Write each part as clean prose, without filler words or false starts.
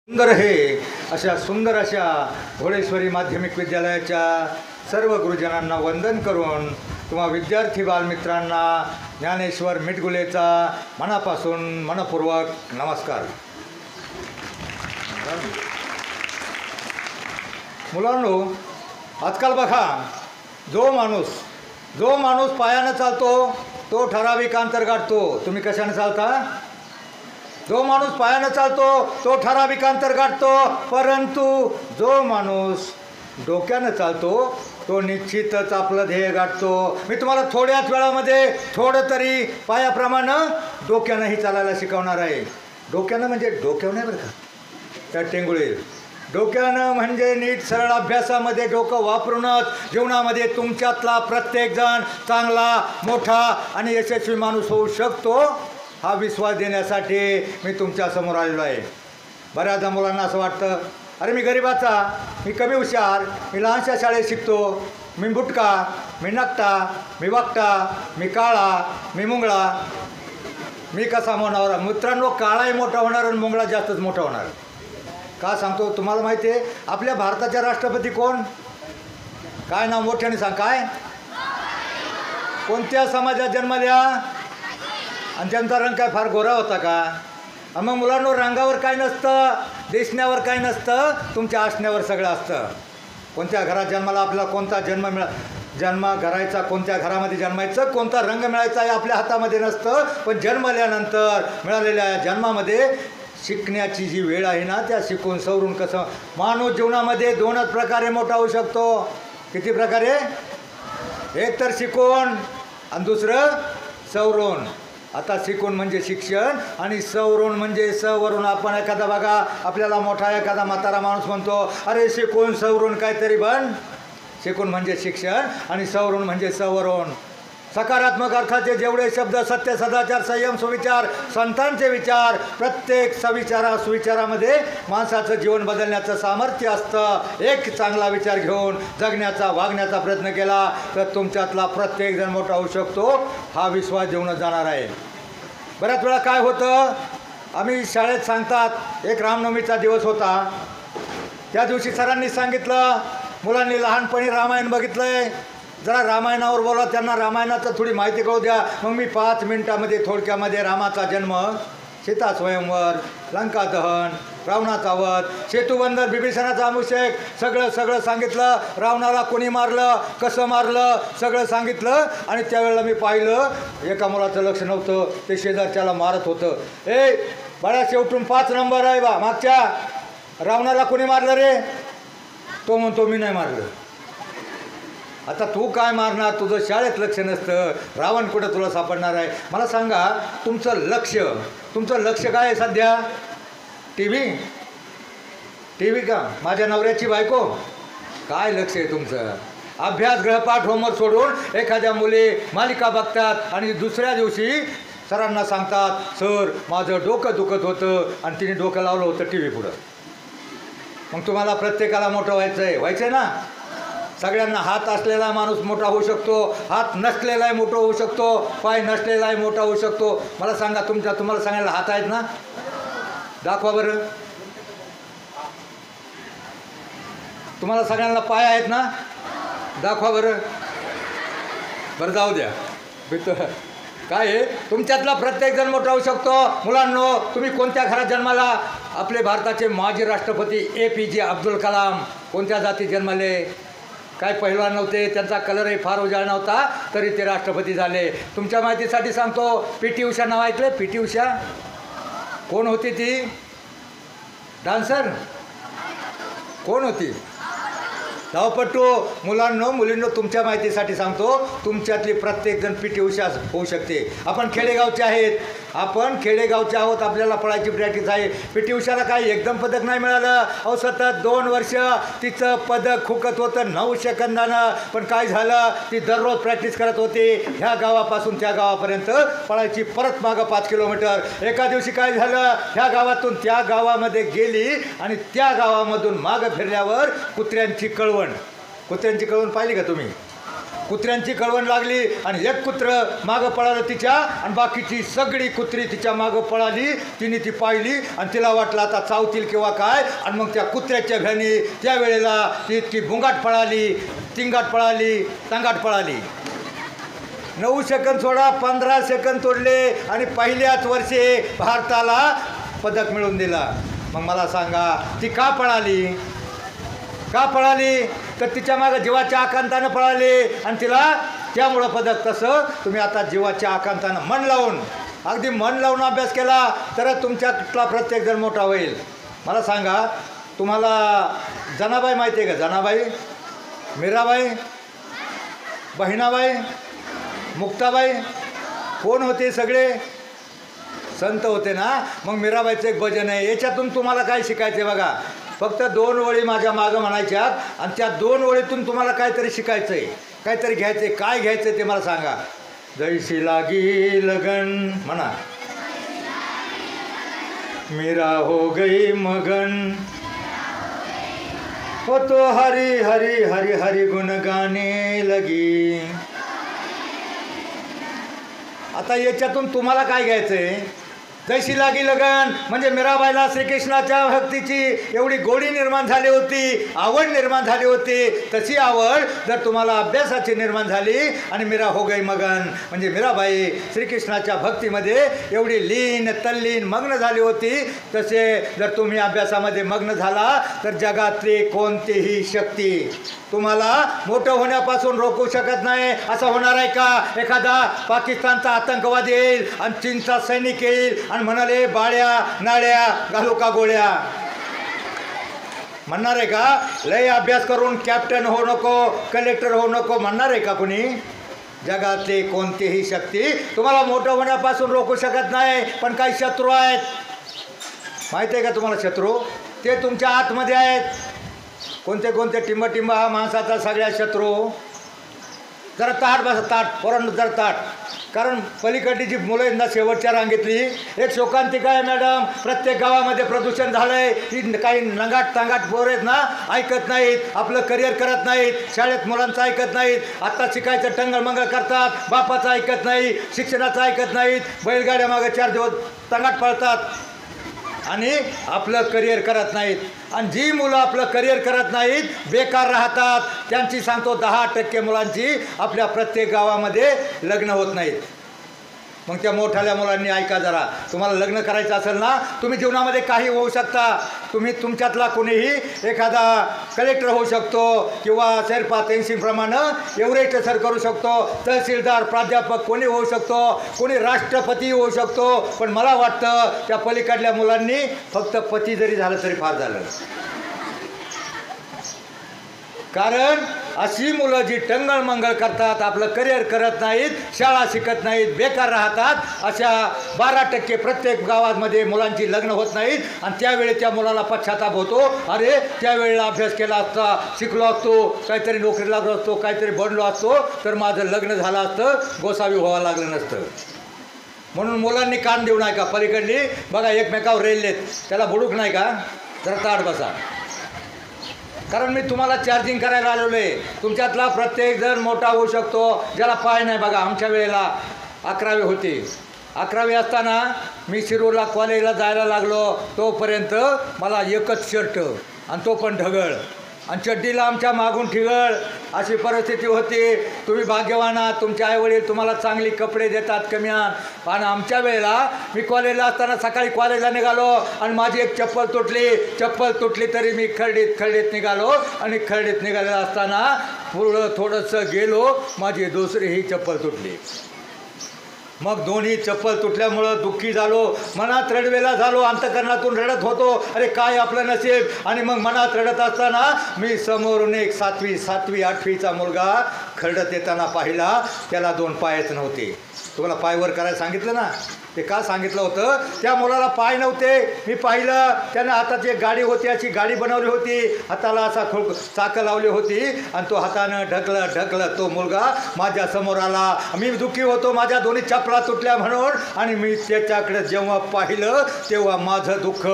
सुंदर हे अशा सुंदर अशा घोडेश्वरी माध्यमिक विद्यालयाच्या सर्व गुरुजनांना वंदन करून किंवा विद्यार्थी बालमित्रांना ज्ञानेश्वर मिटगुलेचा मनापासून मनपूर्वक नमस्कार. मुलांनो, आजकाल बघा, जो माणूस पायानं चालतो तो ठराविक अंतर गाठतो. तुम्ही कशाने चालता? जो माणूस पायानं चालतो तो ठराविक अंतर गाठतो, परंतु जो माणूस डोक्यानं चालतो तो निश्चितच आपलं ध्येय गाठतो. मी तुम्हाला थोड्याच वेळामध्ये थोडं तरी पायाप्रमाणे डोक्यानंही चालायला शिकवणार आहे. डोक्यानं म्हणजे डोक्यावर नाही बरं का, त्या टेंगुळे. डोक्यानं म्हणजे नीट सरळ अभ्यासामध्ये डोकं वापरूनच जीवनामध्ये तुमच्यातला प्रत्येकजण चांगला, मोठा आणि यशस्वी माणूस होऊ शकतो, हा विश्वास देण्यासाठी मी तुमच्यासमोर आलेलो आहे. बऱ्याचदा मुलांना असं वाटतं, अरे मी गरिबाचा, मी कमी हुशार, मी लहानशा शाळेत शिकतो, मी बुटका, मी नकटा, मी वाकटा, मी काळा, मी मुंगळा, मी कसा होणार. मित्रांनो, काळाही मोठा होणार आणि मुंगळा जास्तच मोठा होणार. का सांगतो तुम्हाला माहिती आहे? आपल्या भारताच्या राष्ट्रपती कोण? काय नाव? मोठ्याने सांग. काय? कोणत्या समाजात जन्मल्या? आणि त्यांचा रंग काय फार गोरा होता का? मग मुलांनो, रंगावर काय नसतं, दिसण्यावर काय नसतं, तुमच्या असण्यावर सगळं असतं. कोणत्या घरात जन्माला आपल्याला कोणता जन्म करायचा, कोणत्या घरामध्ये जन्मायचं, कोणता रंग मिळायचा हे आपल्या हातामध्ये नसतं. पण जन्मल्यानंतर मिळालेल्या जन्मामध्ये शिकण्याची जी वेळ आहे ना, त्या शिकून सवरून कसं माणूस जीवनामध्ये दोनच प्रकारे मोठा होऊ शकतो. किती प्रकारे? एक तर शिकून आणि दुसरं सवरून. आता शिकून म्हणजे शिक्षण आणि सवरून म्हणजे सवरून. आपण एखादा बघा, आपल्याला मोठा एखादा म्हातारा माणूस म्हणतो, अरे शिकून सवरून काहीतरी बन. शिकून म्हणजे शिक्षण आणि सवरून म्हणजे सवरून. सकारात्मक अर्थाचे जेवढे शब्द, सत्य, सदाचार, संयम, सुविचार, संतांचे विचार, प्रत्येक सुविचारामध्ये माणसाचं जीवन बदलण्याचं सामर्थ्य असतं. एक चांगला विचार घेऊन जगण्याचा, वागण्याचा प्रयत्न केला तर तुमच्यातला प्रत्येकजण मोठा होऊ शकतो, हा विश्वास देऊनच जाणार आहे. बऱ्याच वेळा काय होतं, आम्ही शाळेत सांगतात, एक रामनवमीचा दिवस होता. त्या दिवशी सरांनी सांगितलं, मुलांनी लहानपणी रामायण बघितलं आहे, जरा रामायणावर बोला, त्यांना रामायणाचं थोडी माहिती कळू द्या. मग मी 5 मिनिटामध्ये थोडक्यामध्ये रामाचा जन्म, सीता स्वयंवर, लंका दहन, रावणाचा वध, सेतुबंधन, बिभीषणाचा अभिषेक, सगळं सांगितलं. रावणाला कोणी मारलं, कसं मारलं, सगळं सांगितलं. आणि त्यावेळेला मी पाहिलं, एका मुलाचं लक्ष नव्हतं, ते शेजारच्याला मारत होतं. ए बाळा, शेवटून 5 नंबर आहे बा, मागच्या रावणाला कोणी मारलं रे? तो म्हणतो, मी नाही मारलं. आता तू काय मारणार? तुझं शाळेत लक्ष नसतं, रावण कुठं तुला सापडणार आहे? मला सांगा, तुमचं लक्ष काय आहे सध्या? टी व्ही का? माझ्या नवऱ्याची बायको? काय लक्ष आहे तुमचं? अभ्यास, गृहपाठ, होमवर्क सोडून एखाद्या मुली मालिका बघतात आणि दुसऱ्या दिवशी सरांना सांगतात, सर माझं डोकं दुखत होतं आणि तिने डोकं लावलं होतं टी व्ही पुढं. मग तुम्हाला प्रत्येकाला मोठं व्हायचं आहे ना? सगळ्यांना हात असलेला माणूस मोठा होऊ शकतो, हात नसलेलाही मोठा होऊ शकतो, पाय नसलेलाही मोठा होऊ शकतो. मला सांगा, तुम्हाला सांगायला हात आहेत ना? दाखवा बरं. तुम्हाला सगळ्यांना पाय आहेत ना? दाखवा बरं. जाऊ द्या. काय आहे, तुमच्यातला प्रत्येकजण मोठा होऊ शकतो. मुलांनो, तुम्ही कोणत्या घरात जन्माला? आपले भारताचे माजी राष्ट्रपती APJ अब्दुल कलाम कोणत्या जातीत जन्मले? काय पहिलवान नव्हते, त्यांचा कलरही फार उजाळ नव्हता, तरी ते राष्ट्रपती झाले. तुमच्या माहितीसाठी सांगतो, PT उषा नाव ऐकलं? PT उषा कोण होती? ती डान्सर कोण होती? धावपटू. मुलींनो, तुमच्या माहितीसाठी सांगतो, तुमच्यातली प्रत्येकजण PT उषा होऊ शकते. आपण खेडेगावचे आहोत, आपल्याला पळायची प्रॅक्टिस आहे. PT उषाला काय एकदम पदक नाही मिळालं, अहो सतत 2 वर्ष तिचं पदक खुकत होतं 9 सेकंदानं. पण काय झालं, ती दररोज प्रॅक्टिस करत होती. ह्या गावापासून त्या गावापर्यंत पळायची, परत मागं 5 किलोमीटर. एका दिवशी काय झालं, ह्या गावातून त्या गावामध्ये गेली आणि त्या गावामधून मागं फिरल्यावर कुत्र्यांची कळवण पाहिली का तुम्ही? कुत्र्यांची कळवण लागली आणि एक कुत्र मागं पळालं तिच्या आणि बाकीची सगळी कुत्री तिच्या मागं पळाली. तिने ती पाहिली आणि तिला वाटलं आता चावतील किंवा काय, आणि मग त्या कुत्र्याच्या भ्यानी त्यावेळेला ती इतकी भुंगाट पळाली, तिंगाट पळाली, तांगाट पळाली. 9 सेकंद सोडा 15 सेकंद तोडले आणि पहिल्याच वर्षी भारताला पदक मिळवून दिला. मग मला सांगा ती का पळाली? का पळाली? तर तिच्या मागं जीवाच्या आकांतानं पळाली आणि तिला त्यामुळं पदक. तसं तुम्ही आता जीवाच्या आकांतानं मन लावून, अगदी मन लावून अभ्यास केला तर तुमच्यातला प्रत्येकजण मोठा होईल. मला सांगा, तुम्हाला जनाबाई माहिती आहे का? जनाबाई, मीराबाई, बहिणाबाई, मुक्ताबाई कोण होते? सगळे संत होते ना. मग मीराबाईचं एक भजन आहे, याच्यातून तुम्हाला काय शिकायचं आहे बघा. फक्त 2 ओळी माझ्या मागं म्हणायच्यात आणि त्या 2 ओळीतून तुम्हाला काहीतरी शिकायचं आहे, काहीतरी घ्यायचं आहे. काय घ्यायचं आहे ते मला सांगा. जैसी लागी लगन म्हणा, मीरा हो गई मगन, हो तो हरी हरी हरी हरी गुण गाणे लगी. आता याच्यातून तुम्हाला काय घ्यायचं आहे? जैसी लागी लगन म्हणजे मीराबाईला श्रीकृष्णाच्या भक्तीची एवढी गोडी निर्माण झाली होती, आवड निर्माण झाली होती. तशी आवड जर तुम्हाला अभ्यासाची निर्माण झाली आणि मीरा हो गई मगन म्हणजे मीराबाई श्रीकृष्णाच्या भक्तीमध्ये एवढी लीन तल्लीन मग्न झाली होती, तसे जर तुम्ही अभ्यासामध्ये मग्न झाला तर जगातली कोणतीही शक्ती तुम्हाला मोठं होण्यापासून रोखू शकत नाही. असं होणार आहे का? एखादा पाकिस्तानचा आतंकवादी येईल आणि चीनचा सैनिक येईल आणि म्हणाले बाळ्या नाळ्या घालू का गोळ्या, म्हणणार आहे का? लय अभ्यास करून कॅप्टन होऊ नको, कलेक्टर होऊ नको म्हणणार आहे का कुणी? जगातली कोणतीही शक्ती तुम्हाला मोठं होण्यापासून रोखू शकत नाही. पण काही शत्रू आहेत, माहिती आहे का तुम्हाला? शत्रू ते तुमच्या आतमध्ये आहेत. कोणते कोणते? टिंबटिंब हा माणसाचा सगळ्या शत्रू. जरा ताट बसा, ताट पोरांनो, जरा ताट. कारण पलीकडली जी मुलं यंदा शेवटच्या रांगेतली एक शोकांतिका आहे मॅडम. प्रत्येक गावामध्ये प्रदूषण झालं आहे. ही काही नंगाट तांगाट पोरं आहेत ना, ऐकत नाहीत, आपलं करिअर करत नाहीत, शाळेत मुलांचं ऐकत नाहीत, आत्ता शिकायचं टंगळमंगळ करतात, बापाचं ऐकत नाही, शिक्षणाचं ऐकत नाहीत, बैलगाड्या मागे 4 दिवस तांगाट पळतात आणि आपलं करिअर करत नाहीत. आणि जी मुलं आपलं करिअर करत नाहीत, बेकार राहतात, त्यांची सांगतो 10% मुलांची आपल्या प्रत्येक गावामध्ये लग्न होत नाहीत. मग त्या मोठ्याल्या मुलांनी ऐका जरा, तुम्हाला लग्न करायचं असेल ना, तुम्ही जीवनामध्ये काही होऊ शकता. तुम्ही तुमच्यातला कोणीही एखादा कलेक्टर होऊ शकतो किंवा शेर्पा तेनसिंगप्रमाणे एव्हरेस्ट सर करू शकतो, तहसीलदार प्राध्यापक कोणी होऊ शकतो, कोणी राष्ट्रपती होऊ शकतो. पण मला वाटतं त्या पलीकडल्या मुलांनी फक्त पती जरी झालं तरी फार झालं. कारण अशी मुलं जी टंगळमंगळ करतात, आपलं करिअर करत नाहीत, शाळा शिकत नाहीत, बेकार राहतात, अशा 12% प्रत्येक गावामध्ये मुलांची लग्न होत नाहीत. आणि त्यावेळी त्या मुलाला पश्चाताप होतो, अरे त्यावेळेला अभ्यास केला असता, शिकलो असतो, काहीतरी नोकरी लागलो असतो, काहीतरी बनलो असतो तर माझं लग्न झालं असतं, गोसावी व्हावं लागलं नसतं. म्हणून मुलांनी कान देऊ नका. पलीकडली बघा एकमेकावर रेललेत, त्याला बुडूक नाही का? जरा ताट बसा. कारण मी तुम्हाला चार्जिंग करायला आलेलो आहे. तुमच्यातला प्रत्येक जण मोठा होऊ शकतो. ज्याला पाय नाही बघा, आमच्या वेळेला 11वी होती. 11वी असताना मी शिरूरला कॉलेजला जायला लागलो, तोपर्यंत मला एकच शर्ट आणि तो पण ढगळ, आणि चड्डीला आमच्या मागून ठिगळ, अशी परिस्थिती होती. तुम्ही भाग्यवान आहात, तुमचे आईवडील तुम्हाला चांगली कपडे देतात कमीयात. आणि आमच्या वेळेला मी कॉलेजला असताना सकाळी कॉलेजला निघालो आणि माझी एक चप्पल तुटली तरी मी खरडीत निघालो. आणि खरडीत निघालेला असताना पुढं थोडंसं गेलो, माझी दुसरी ही चप्पल तुटली. मग दोन्ही चप्पल तुटल्यामुळं दुःखी झालो, मनात रडवेला झालो, अंतकरणातून रडत होतो, अरे काय आपलं नशीब. आणि मग मनात रडत असताना मी समोरून एक 7वी 8वीचा मुलगा खरडत येताना पाहिला. त्याला 2 पायच नव्हते. तुम्हाला पाय वर करायला सांगितलं ना, ते का सांगितलं होतं? त्या मुलाला पाय नव्हते, मी पाहिलं त्यानं हातात एक गाडी होती, अशी गाडी बनवली होती, हाताला असा चाकं लावली होती आणि तो हातानं ढकलत तो मुलगा माझ्या समोर आला. मी दुःखी होतो, माझ्या दोन्ही चपला तुटल्या म्हणून, आणि मी त्याच्याकडे जेव्हा पाहिलं तेव्हा माझं दुःख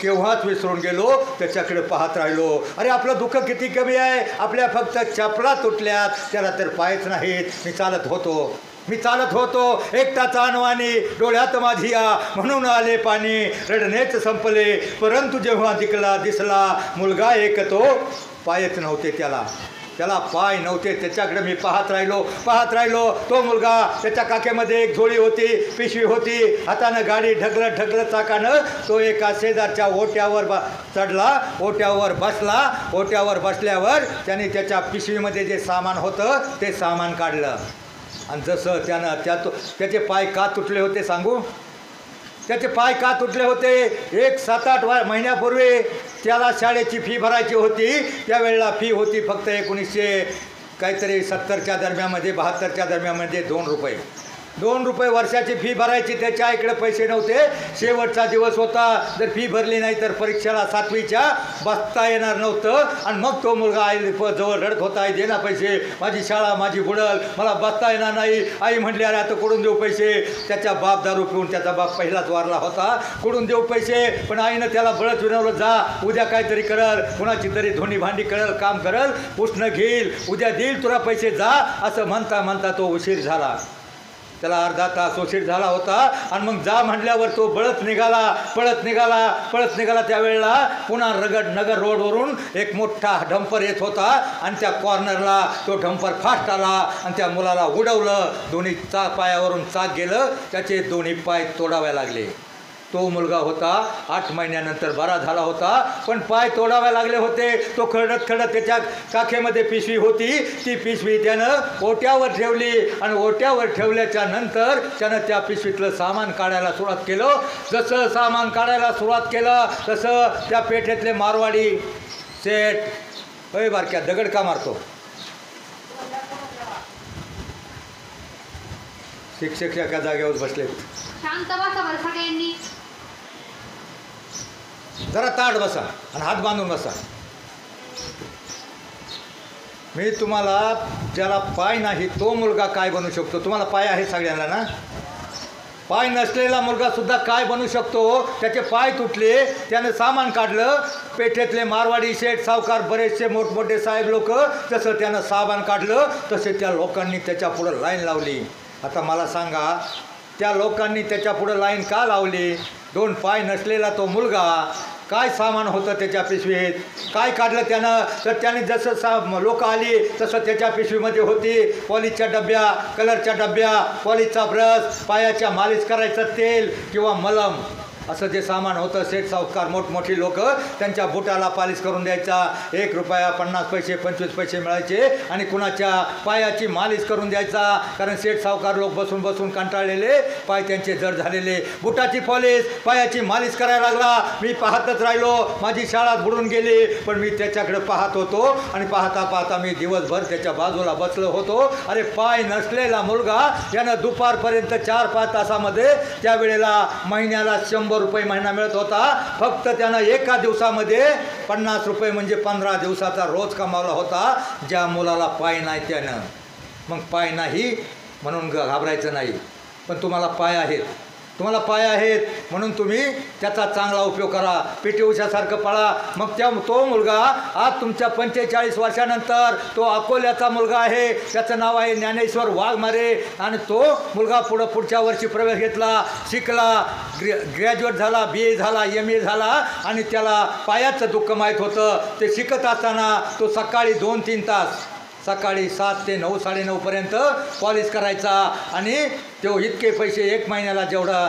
केव्हाच विसरून गेलो, त्याच्याकडे पाहत राहिलो. अरे आपलं दुःख किती कमी आहे, आपल्या फक्त चपला तुटल्यात, त्याला तर पायच नाहीत. मी चालत होतो एकटाचा अनवाणी, डोळ्यात माझी म्हणून आले पाणी, रडणेच संपले परंतु जेव्हा दिसला मुलगा एक, तो पायच नव्हते, त्याला पाय नव्हते. त्याच्याकडे मी पाहत राहिलो. तो मुलगा, त्याच्या काखेमध्ये एक झोळी होती, पिशवी होती, हातानं गाडी ढकलत चाकानं तो एका शेजारच्या ओट्यावर चढला, ओट्यावर बसल्यावर त्याने त्याच्या पिशवीमध्ये जे सामान होतं ते सामान काढलं. आणि जसं त्याचे पाय का तुटले होते सांगू? त्याचे पाय का तुटले होते? एक 7-8 महिन्यापूर्वी त्याला शाळेची फी भरायची होती. त्यावेळेला फी होती फक्त 1970च्या दरम्यानमध्ये 72च्या दरम्यानमध्ये 2 रुपये वर्षाची फी भरायची. त्याच्या इकडे पैसे नव्हते. शेवटचा दिवस होता, जर फी भरली नाही तर परीक्षेला 7वीच्या बसता येणार नव्हतं. आणि मग तो मुलगा आई जवळ रडत होता, आई दे ना पैसे, माझी शाळा माझी बुडल, मला बसता येणार नाही. आई म्हटली अरे आता कुठून देऊ पैसे? त्याचा बाप दारू पिऊन, त्याचा बाप पहिलाच वारला होता, कुठून देऊ पैसे? पण आईनं त्याला बळच विनवलं, जा उद्या काहीतरी करल, कुणाची तरी धुणी भांडी करल, काम करल, उष्ण घेईल, उद्या देईल तुला पैसे, जा. असं म्हणता तो उशीर झाला. त्याला अर्धा तास उशीर झाला होता. आणि मग जा म्हटल्यावर तो पळत निघाला. त्यावेळेला पुन्हा नगर रोडवरून एक मोठा डंपर येत होता आणि त्या कॉर्नरला तो डंपर फास्ट आला आणि त्या मुलाला उडवलं. दोन्ही पायावरून चाक गेलं, त्याचे दोन्ही पाय तोडावे लागले. तो मुलगा होता 8 महिन्यानंतर बरा झाला होता, पण पाय तोडावे लागले होते. तो खरडत त्याच्या काखेमध्ये पिशवी होती, ती पिशवी त्यानं ओट्यावर ठेवली आणि ओट्यावर ठेवल्याच्या नंतर त्यानं त्या पिशवीतलं सामान काढायला सुरुवात केलं. जसं सामान काढायला सुरुवात केलं तसं त्या पेठेतले मारवाडी सेठ, अय बारक्या दगड का मारतो? शिक्षक एका जागेवर बसलेत. शांत बसा बरं सगळ्यांनी. जरा ताट बसा आणि हात बांधून बसा. मी तुम्हाला, ज्याला पाय नाही तो मुलगा काय बनू शकतो? तुम्हाला पाय आहे सगळ्यांना ना? पाय नसलेला मुलगा सुद्धा काय बनू शकतो? त्याचे पाय तुटले, त्यानं सामान काढलं. पेठेतले मारवाडी शेठ, सावकार, बरेचसे मोठमोठे साहेब लोक, जसं त्यानं सामान काढलं तसे त्या लोकांनी त्याच्या पुढं लाईन लावली. आता मला सांगा, त्या लोकांनी त्याच्या पुढं लाईन का लावली? 2 पाय नसलेला तो मुलगा, काय सामान होतं त्याच्या पिशवीत? काय काढलं त्यानं? तर त्याने जसं लोक आली तसं त्याच्या पिशवीमध्ये होती पॉलिशच्या डब्या, कलरच्या डब्या, पॉलिशचा ब्रश, पायाच्या मालिश करायचं तेल किंवा मलम, असं जे सामान होतं. सेठ सावकार मोठमोठी लोक त्यांच्या बुटाला पालिश करून द्यायचा. 1 रुपया 50 पैसे 25 पैसे मिळायचे आणि कुणाच्या पायाची मालिश करून द्यायचा. कारण सेठ सावकार लोक बसून कंटाळलेले, पाय त्यांचे जड झालेले. बुटाची पॉलिश, पायाची मालिश करायला लागला. मी पाहतच राहिलो. माझी शाळा बुडून गेली, पण मी त्याच्याकडे पाहत होतो आणि पाहता मी दिवसभर त्याच्या बाजूला बसलो होतो. अरे पाय नसलेला मुलगा, यानं दुपारपर्यंत 4-5 तासामध्ये, त्यावेळेला महिन्याला 100 रुपये महिना मिळत होता. फक्त त्यानं एका दिवसामध्ये 50 रुपये म्हणजे 15 दिवसाचा रोज कमावला होता. ज्या मुलाला पाय नाही त्यानं. मग पाय नाही म्हणून घाबरायचं नाही, पण तुम्हाला पाय आहेत म्हणून तुम्ही त्याचा चांगला उपयोग करा. PT उषासारखं पळा. मग तो मुलगा आज तुमच्या 45 वर्षानंतर तो अकोल्याचा मुलगा आहे. त्याचं नाव आहे ज्ञानेश्वर वाघमारे. आणि तो मुलगा पुढच्या वर्षी प्रवेश घेतला, शिकला, ग्रॅज्युएट झाला, BA झाला, MA झाला. आणि त्याला पायाचं दुःख माहीत होतं. ते शिकत असताना तो सकाळी 2-3 तास, सकाळी 7 ते 9, 9:30पर्यंत पॉलिश करायचा. आणि तो इतके पैसे 1 महिन्याला जेवढा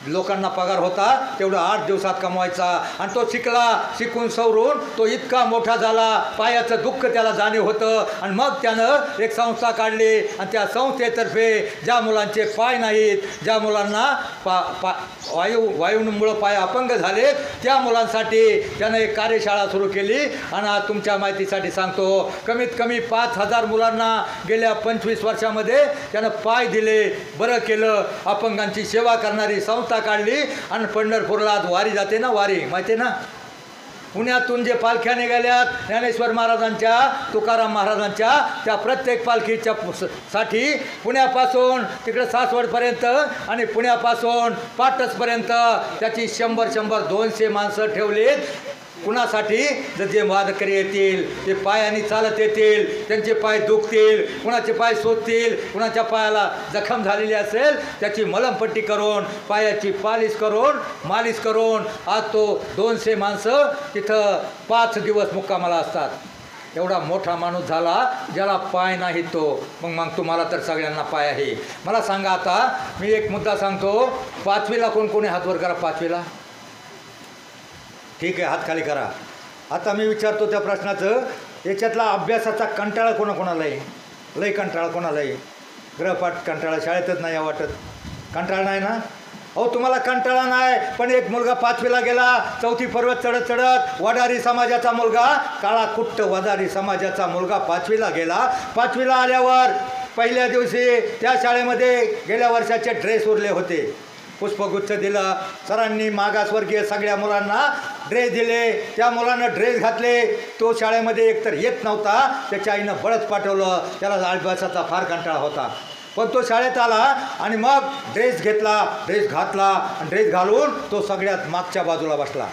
लोकांना पगार होता तेवढं 8 दिवसात कमवायचा. आणि तो शिकून सवरून तो इतका मोठा झाला, पायाचं दुःख त्याला जाणीव होतं. आणि मग त्यानं एक संस्था काढली आणि त्या संस्थेतर्फे ज्या मुलांचे पाय नाहीत, ज्या मुलांना वायूमुळं पाय अपंग झाले, त्या मुलांसाठी त्यानं एक कार्यशाळा सुरू केली. आणि आज तुमच्या माहितीसाठी सांगतो, कमीत कमी 5,000 मुलांना गेल्या 25 वर्षामध्ये त्यानं पाय दिले, बरं केलं. अपंगांची सेवा करणारी संस्था काढली. आणि पंढरपूरला आज वारी जाते ना, वारी माहिती आहे ना, पुण्यातून जे पालख्या निघाल्यात ज्ञानेश्वर महाराजांच्या, तुकाराम महाराजांच्या, त्या प्रत्येक पालखीच्या साठी पुण्यापासून तिकडे सासवडपर्यंत आणि पुण्यापासून पाटसपर्यंत त्याची 100 200 माणसं ठेवलीत. कुणासाठी? जर जे वारकरी येतील, ते पायाने चालत येतील, त्यांचे पाय दुखतील, कुणाचे पाय सोचतील, कुणाच्या पायाला जखम झालेली असेल त्याची मलमपट्टी करून, पायाची मालिश करून आज तो 200 माणसं तिथं 5 दिवस मुक्कामाला असतात. एवढा मोठा माणूस झाला, ज्याला पाय नाही तो. मग तुम्हाला तर सगळ्यांना पाय आहे. मला सांगा, आता मी एक मुद्दा सांगतो. 5वीला कोणी हात वर करा. 5वीला ठीक आहे, हात खाली करा. आता मी विचारतो त्या प्रश्नाचं, याच्यातला अभ्यासाचा कंटाळा कोणाकोणाला आहे? लई कंटाळा कोणाला आहे? गृहपाठ कंटाळा, शाळेतच नाही वाटत, कंटाळा नाही ना? अहो तुम्हाला कंटाळा नाही, पण एक मुलगा 5वीला गेला, 4थी पर्वत चढत वडारी समाजाचा मुलगा, काळा कुट्ट वडारी समाजाचा मुलगा 5वीला गेला. 5वीला आल्यावर पहिल्या दिवशी त्या शाळेमध्ये गेल्या वर्षाचे ड्रेस उरले होते. पुष्पगुच्छ दिला सरांनी, मागासवर्गीय सगळ्या मुलांना ड्रेस दिले. त्या मुलांना ड्रेस घातले. तो शाळेमध्ये एकतर येत नव्हता, त्याच्या आईनं बळच पाठवलं. त्याला अभ्यासाचा फार कंटाळा होता. पण तो शाळेत आला आणि मग ड्रेस घातला आणि ड्रेस घालून तो सगळ्यात मागच्या बाजूला बसला.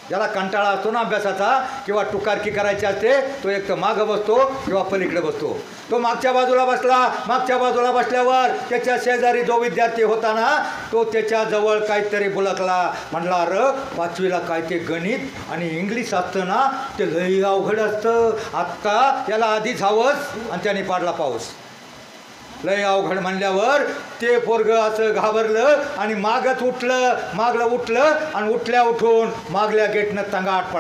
ज्याला कंटाळा असतो ना अभ्यासाचा किंवा टुकारकी करायची असते, तो एक तर मागं बसतो किंवा पलीकडे बसतो. तो मागच्या बाजूला बसला. मागच्या बाजूला बसल्यावर त्याच्या शेजारी जो विद्यार्थी होता ना, तो त्याच्याजवळ काहीतरी बुलकला. म्हणला, अरे 5वीला काय ते गणित आणि इंग्लिश असतं ना, ते लई अवघड असतं. आत्ता त्याला आधीच हवस आणि त्याने पाडला पाऊस. लय अवघड म्हणल्यावर ते पोरगं असं घाबरलं आणि मागलं उठलं आणि उठून मागल्या गेटनं तंगाट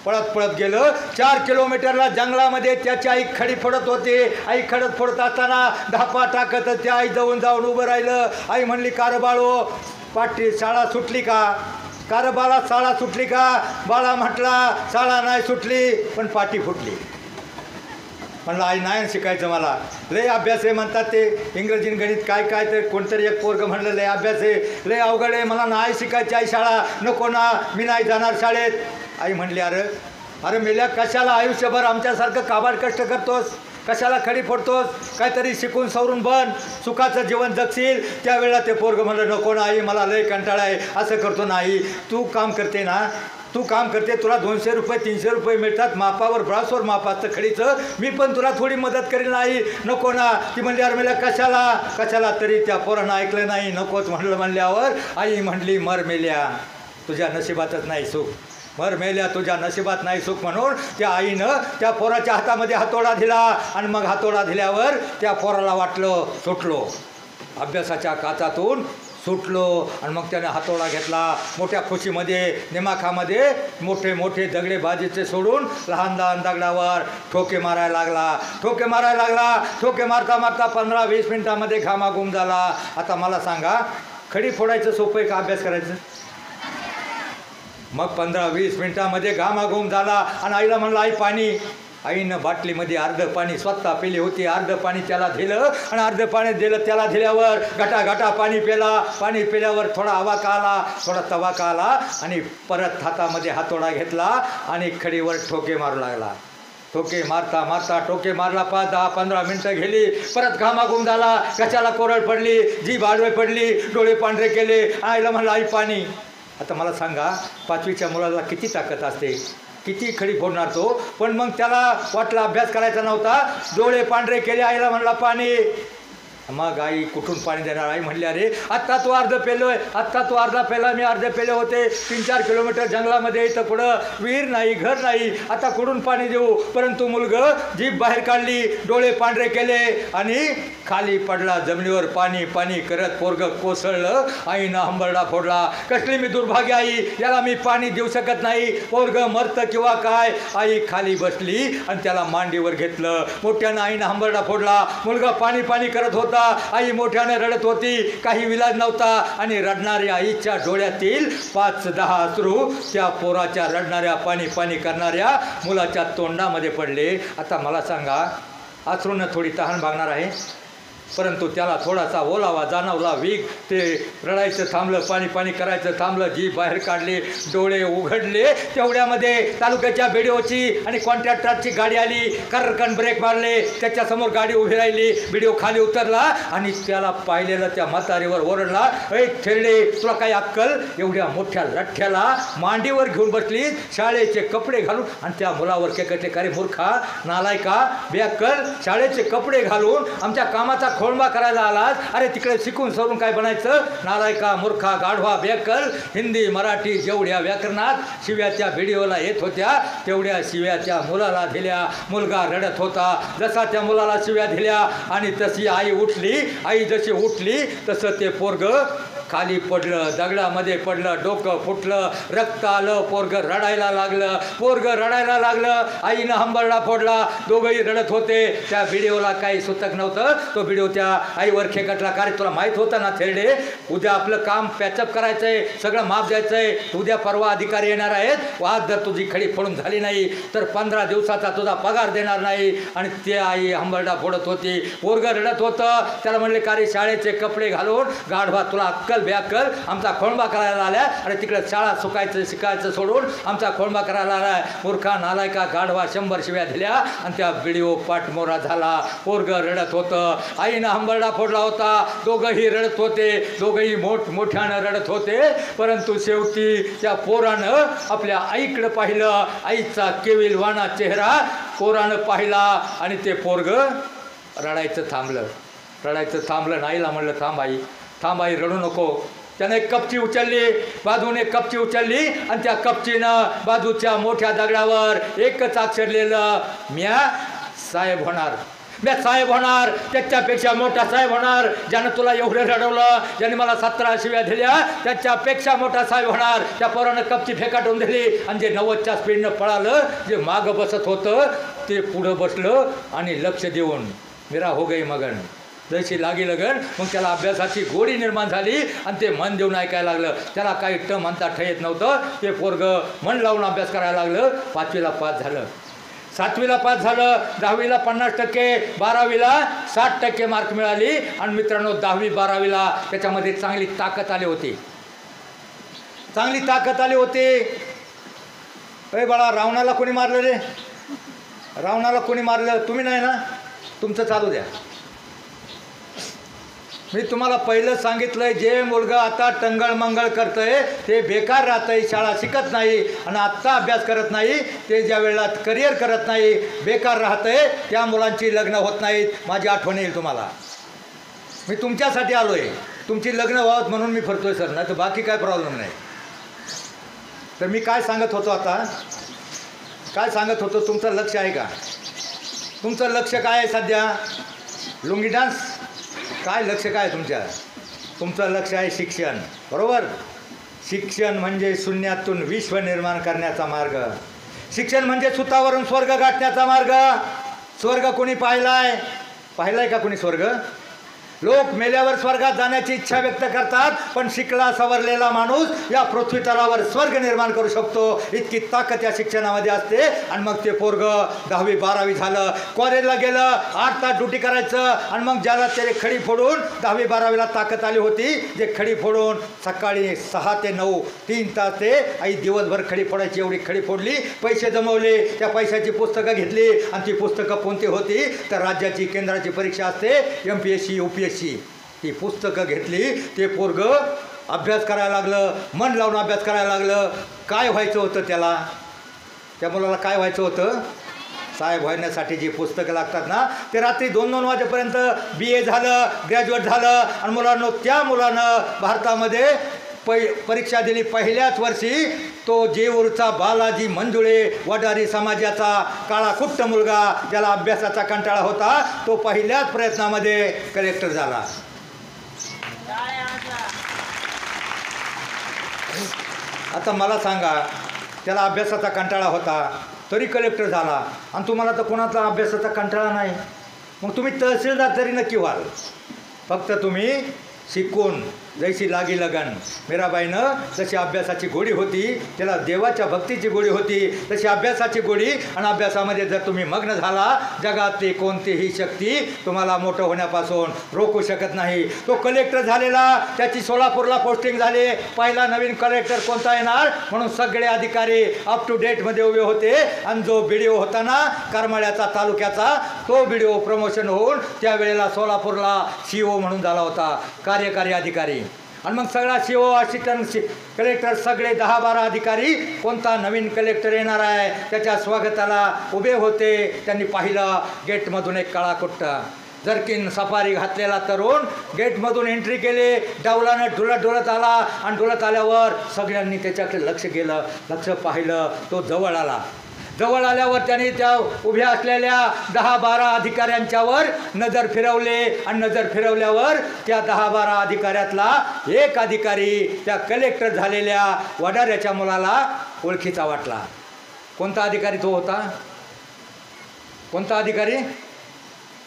पळत गेलं. 4 किलोमीटरला जंगलामध्ये त्याची आई खडी फोडत होती. आई खडत फोडत असताना धापा टाकत ते आई जाऊन उभं राहिलं. आई म्हणली, कार बाळो, शाळा सुटली का? कार बाळा, शाळा सुटली का? बाळा म्हटला, शाळा नाही सुटली, पण पाठी फुटली. म्हणलं, आई नाही शिकायचं, मला लय अभ्यास आहे म्हणतात ते इंग्रजी गणित काय तर कोणतरी एक पोरगं म्हणलं लय अभ्यास आहे, लय अवघड आहे, मला नाही शिकायची आई शाळा, नको ना, मी नाही जाणार शाळेत. आई म्हणली, अरे मेल्या, कशाला आयुष्यभर आमच्यासारखं काबाड कष्ट करतोस? कशाला खडी फोडतोस? काहीतरी शिकून सवरून बन, सुखाचं जीवन जगशील. त्यावेळेला ते पोरगं म्हणलं, नको ना आई, मला लय कंटाळा आहे, असं करतो ना आई. तू काम करते, तुला 200 रुपये 300 रुपये मिळतात, मापावर ब्रासवर माप असतं खडीचं, मी पण तुला थोडी मदत करेल नाही, नको ना. ती म्हणली, अरे मेल्या, कशाला तरी त्या पोरानं ऐकलं नाही, नकोच म्हणल्यावर आई म्हणली, मर मेल्या, तुझ्या नशिबातच नाही सुख, मर मेल्या, तुझ्या नशिबात नाही सुख. म्हणून त्या आईनं त्या पोराच्या हातामध्ये हातोडा दिला. आणि मग हातोडा दिल्यावर त्या पोराला वाटलं सुटलो, अभ्यासाच्या काचातून सुटलो. आणि मग त्याने हातोडा घेतला. मोठ्या खुशीमध्ये निमाखामध्ये मोठे दगडे बाजीचे सोडून लहान दगडावर ठोके मारायला लागला. ठोके मारता 15-20 मिनिटामध्ये घामाघूम झाला. आता मला सांगा, खडी फोडायचं सोपं आहे का अभ्यास करायचं? मग 15-20 मिनिटामध्ये घामाघूम झाला. आणि आईला म्हणलं, आई पाणी. आईनं बाटलीमध्ये अर्धं पाणी स्वतः पिली होती, अर्धं पाणी त्याला दिलं. आणि अर्धं पाणी दिलं त्याला दिल्यावर घटा पाणी पिल्यावर थोडा आवाका आला, थोडा तवाका आला. आणि परत हातामध्ये हातोडा घेतला आणि खडीवर ठोके मारू लागला. ठोके मारता ठोके मारला. 5-10-15 मिनटं गेली. परत घामाघूम झाला, कशाला कोरड पडली, जीभ आडवे पडली, डोळे पांढरे केले. आईला म्हणलं, आई पाणी. आता मला सांगा, 5वीच्या मुलाला किती ताकद असते, किती खडी फोडणार तो. पण मग त्याला वाटलं अभ्यास करायचा नव्हता, डोळे पांढरे केले. आईला म्हणला, पाणी. मग आई कुठून पाणी देणार? आई म्हणली अरे आत्ता तू अर्ध पेलोय, आत्ता तू अर्धा पेला, मी अर्धे पेले होते. 3-4 किलोमीटर जंगलामध्ये इथं पुढं विहीर नाही, घर नाही, आता कुठून पाणी देऊ? परंतु मुलगं जीभ बाहेर काढली, डोळे पांढरे केले आणि खाली पडला जमिनीवर. पाणी पाणी करत पोरगं कोसळलं. आईनं हंबरडा फोडला. कसली मी दुर्भाग्य आई, याला मी पाणी देऊ शकत नाही, पोरगं मरतं किंवा काय. आई खाली बसली आणि त्याला मांडीवर घेतलं. मोठ्यानं आईनं हंबरडा फोडला. मुलगा पाणी पाणी करत होता. आई मोठ्यानं रडत होती. काही विलाज नव्हता आणि रडणाऱ्या आईच्या डोळ्यातील 5-10 अश्रू त्या पोराच्या रडणाऱ्या पाणी पाणी करणाऱ्या मुलाच्या तोंडामध्ये पडले. आता मला सांगा, अश्रूनं थोडी तहान भागणार आहे, परंतु त्याला थोडासा ओलावा जाणवला. वीग ते रडायचं थांबलं, पाणी पाणी करायचं थांबलं, जीभ बाहेर काढली, डोळे उघडले. तेवढ्यामध्ये तालुक्याच्या बीडीओची आणि कॉन्ट्रॅक्टरची गाडी आली. कर्रकन ब्रेक मारले. त्याच्यासमोर गाडी उभी राहिली. बीडीओ खाली उतरला आणि त्याला पाहिलेलं त्या म्हातारीवर ओरडला, ऐ थेरडे, तुला काही अक्कल? एवढ्या मोठ्या लठ्ठ्याला मांडीवर घेऊन बसली, शाळेचे कपडे घालून, आणि त्या मुलावर केकटले, का रे मूर्खा, नालायका, बेअक्कल, शाळेचे कपडे घालून आमच्या कामाचा खोळंबा करायला आलास? अरे तिकडे शिकून सरून काय बनायचं? नालायका, मूर्खा, गाढवा, बेअक्कल. हिंदी मराठी जेवढ्या व्याकरणात शिव्या त्या व्हिडिओला येत होत्या तेवढ्या शिव्या त्या मुलाला दिल्या. मुलगा रडत होता. जसा त्या मुलाला शिव्या दिल्या आणि तशी आई उठली. आई जशी उठली तसं ते पोरगं खाली पडलं, दगडामध्ये पडलं, डोकं फुटलं, रक्त आलं, पोरगं रडायला लागलं. पोरगं रडायला लागलं. आईनं हंबरडा फोडला. दोघंही रडत होते. त्या व्हिडिओला काही सुतक नव्हतं. तो व्हिडिओ त्या आईवर खेकटला, का रे तुला माहीत होतं ना थेरडे, उद्या आपलं काम पॅचअप करायचं आहे, सगळं माफ द्यायचं आहे, उद्या परवा अधिकारी येणार आहेत, आज जर तुझी खडी फोडून झाली नाही तर 15 दिवसाचा तुझा पगार देणार नाही. आणि ते आई हंबरडा फोडत होती. पोरगं रडत होतं. त्याला म्हणले, का रे शाळेचे कपडे घालून गाढवा, तुला अक्कल बेअक्कल, आमचा खोळंबा करायला आल्या? अरे तिकडे शाळा शिकायचं सोडून आमचा खोळंबा करायला आला? मूर्खा, नालायका, गाढवा. 100 शिव्या दिल्या आणि त्या व्हिडिओ पाठमोरा झाला. पोरगं रडत होतं. आईनं हंबरडा फोडला होता. दोघंही रडत होते. दोघंही मोठ्यानं रडत होते. परंतु शेवटी त्या पोरानं आपल्या आईकडं पाहिलं. आईचा केविलवाणा चेहरा पोरानं पाहिला आणि ते पोरगं रडायचं थांबलं. नाईला म्हणलं, थांब आई, रडू नको. त्याने एक कपची उचलली, बाजूने एक कपची उचलली आणि त्या कपचीनं बाजूच्या मोठ्या दगडावर एकच अक्षर लिहिलं, म्या साहेब होणार, त्याच्यापेक्षा मोठा साहेब होणार. ज्यानं तुला एवढं रडवलं, ज्याने मला 17 शिव्या दिल्या, त्याच्यापेक्षा मोठा साहेब होणार. त्या पोरानं कपची फेकाटून दिली आणि जे 90च्या स्पीडनं पळालं, जे मागं बसत होतं ते पुढं बसलं आणि लक्ष देऊन मेरा हो गई मगन. जशी लागी लगन, मग त्याला अभ्यासाची गोडी निर्माण झाली आणि ते मन देऊन ऐकायला लागलं. त्याला काही म्हणता ठेत नव्हतं. ते पोरगं मन लावून अभ्यास करायला लागलं. 5वीला पास झालं, 7वीला पास झालं, 10वीला 50%, 12वीला 60% मार्क मिळाली. आणि मित्रांनो, 10वी 12वीला त्याच्यामध्ये चांगली ताकद आली होती. अरे बाळा, रावणाला कोणी मारलं रे? रावणाला कोणी मारलं? तुम्ही नाही ना? तुमचं चालू द्या. मी तुम्हाला पहिलं सांगितलंय, जे मुलगा आता टंगळमंगळ करतंय ते बेकार राहतंय, शाळा शिकत नाही आणि आत्ता अभ्यास करत नाही, ते ज्या वेळेला करिअर करत नाही, बेकार राहतंय, त्या मुलांची लग्न होत नाहीत. माझी आठवण येईल तुम्हाला. मी तुमच्यासाठी आलो आहे, तुमची लग्न व्हावत म्हणून मी फिरतोय सर, नाही तर बाकी काय प्रॉब्लेम नाही. तर मी काय सांगत होतो, तुमचं लक्ष आहे का? तुमचं लक्ष काय आहे सध्या? लुंगी डान्स? काय लक्ष काय तुमचं लक्ष आहे शिक्षण, बरोबर? शिक्षण म्हणजे शून्यातून विश्व निर्माण करण्याचा मार्ग. शिक्षण म्हणजे सुतावरून स्वर्ग गाठण्याचा मार्ग. स्वर्ग कोणी पाहिलाय का कोणी स्वर्ग? लोक मेल्यावर स्वर्गात जाण्याची इच्छा व्यक्त करतात, पण शिकला सवरलेला माणूस या पृथ्वी तलावर स्वर्ग निर्माण करू शकतो, इतकी ताकद या शिक्षणामध्ये असते. आणि मग ते पोरगं 10वी 12वी झालं, कॉलेजला गेलं, 8 तास ड्युटी करायचं. आणि मग ज्याला त्याने खडी फोडून 10वी 12वीला ताकद आली होती, जे खडी फोडून सकाळी 6 ते 9 3 तास ते आई दिवसभर खडी फोडायची, एवढी खडी फोडली, पैसे जमवले, त्या पैशाची पुस्तकं घेतली. आणि ती पुस्तकं कोणती होती तर राज्याची केंद्राची परीक्षा असते, MPSC UPSC, ती पुस्तकं घेतली. ते पोरगं अभ्यास करायला लागलं, मन लावून अभ्यास करायला लागलं. काय व्हायचं होतं त्या मुलाला? काय व्हायचं होतं साहेब होण्यासाठी जी पुस्तकं लागतात ना ते रात्री 2-2 वाजेपर्यंत BA झालं, ग्रॅज्युएट झालं आणि मुलांनो त्या मुलानं भारतामध्ये परीक्षा दिली पहिल्याच वर्षी. तो जेऊरचा बालाजी मंजुळे वडारी समाजाचा काळा कुट्ट मुलगा ज्याला अभ्यासाचा कंटाळा होता तो पहिल्याच प्रयत्नामध्ये कलेक्टर झाला. आता मला सांगा त्याला अभ्यासाचा कंटाळा होता तरी कलेक्टर झाला आणि तुम्हाला तर कोणाचा अभ्यासाचा कंटाळा नाही, मग तुम्ही तहसीलदार तरी नक्की व्हाल. फक्त तुम्ही शिकून जैसी लागी लगन. मीराबाईनं जशी अभ्यासाची गोडी होती त्याला देवाच्या भक्तीची गोडी होती तशी अभ्यासाची गोडी आणि अभ्यासामध्ये जर तुम्ही मग्न झाला जगातली कोणतीही शक्ती तुम्हाला मोठं होण्यापासून रोखू शकत नाही. तो कलेक्टर झालेला त्याची सोलापूरला पोस्टिंग झाली. पहिला नवीन कलेक्टर कोणता येणार म्हणून सगळे अधिकारी अप टू डेटमध्ये उभे होते आणि जो BDO होता ना करमाळ्याचा तालुक्याचा तो BDO प्रमोशन होऊन त्यावेळेला सोलापूरला CO म्हणून झाला होता, कार्यकारी अधिकारी. आणि मग सगळा CO असिस्टंट कलेक्टर सगळे 10-12 अधिकारी कोणता नवीन कलेक्टर येणार आहे त्याच्या स्वागताला उभे होते. त्यांनी पाहिलं गेटमधून एक काळा कुट्टा जर्किन सफारी घातलेला तरुण गेटमधून एंट्री केली. डावलानं डुलत आला आणि डुलत आल्यावर सगळ्यांनी त्याच्याकडे लक्ष गेलं, लक्ष पाहिलं. तो जवळ आला. जवळ आल्यावर त्यांनी त्या उभ्या असलेल्या 10-12 अधिकाऱ्यांच्यावर नजर फिरवले आणि नजर फिरवल्यावर त्या 10-12 अधिकाऱ्यातला एक अधिकारी त्या कलेक्टर झालेल्या वडाऱ्याच्या मुलाला ओळखीचा वाटला. कोणता अधिकारी तो होता? कोणता अधिकारी?